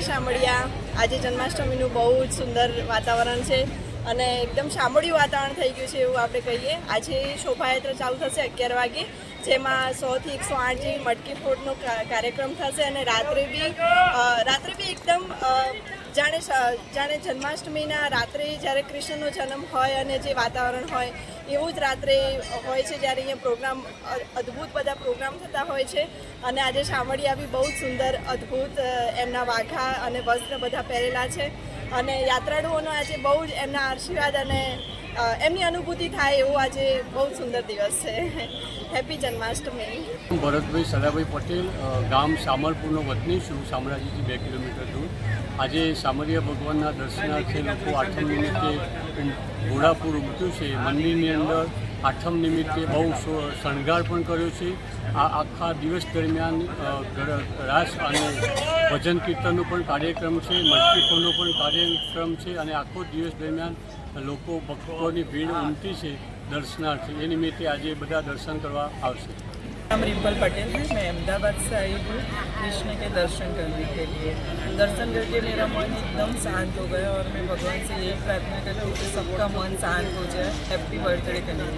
શામળિયા આજે જન્માષ્ટમીનું બહુ જ સુંદર વાતાવરણ છે અને એકદમ શામળિયું વાતાવરણ થઈ ગયું છે એવું આપણે કહીએ। આજે શોભાયાત્રા ચાલુ થશે 11 વાગે, જેમાં 100 થી 108 જેવી મટકી ફોડનો કાર્યક્રમ થશે અને રાત્રે બી એકદમ જાણે જન્માષ્ટમીના રાત્રે જ્યારે કૃષ્ણનો જન્મ હોય અને જે વાતાવરણ હોય એવું જ રાત્રે હોય છે, જ્યારે અહીંયા પ્રોગ્રામ અદ્ભુત બધા પ્રોગ્રામ થતા હોય છે। અને આજે શામળિયા બી બહુ જ સુંદર અદ્ભુત એમના વાઘા અને વસ્ત્ર બધા પહેરેલા છે અને યાત્રાળુઓનો આજે બહુ જ એમના આશીર્વાદ અને એમની અનુભૂતિ થાય એવું આજે બહુ સુંદર દિવસ છે। હેપી જન્માષ્ટમી। ભરતભાઈ સદાભાઈ પટેલ, ગામ શામળપુરનો વતની છું, શામળાજીથી 2 કિલોમીટર દૂર। આજે શામળિયા ભગવાનના દર્શનાર્થે લોકો આઠમ નિમિત્તે ઘોડાપુર ઉમટ્યું છે। મંદિરની અંદર આઠમ નિમિત્તે બહુ શણગાર પણ કર્યો છે। આ આખા દિવસ દરમિયાન રાસ અને ભજન કીર્તનનો પણ કાર્યક્રમ છે, મટકી ફોડનો પણ કાર્યક્રમ છે અને આખો દિવસ દરમિયાન લોકો ભક્તોની ભીડ ઉમટી છે दर्शनार्थी। ये निमित्ते आज बड़ा दर्शन करवा आवश्यक। नाम रिम्पल पटेल है। मैं अहमदाबाद से आई हूँ कृष्ण के दर्शन करने के लिए। दर्शन करके मेरा मन एकदम शांत हो गया और मैं भगवान से यही प्रार्थना करती हूँ कि सबका मन शांत हो जाए। हैप्पी बर्थडे करने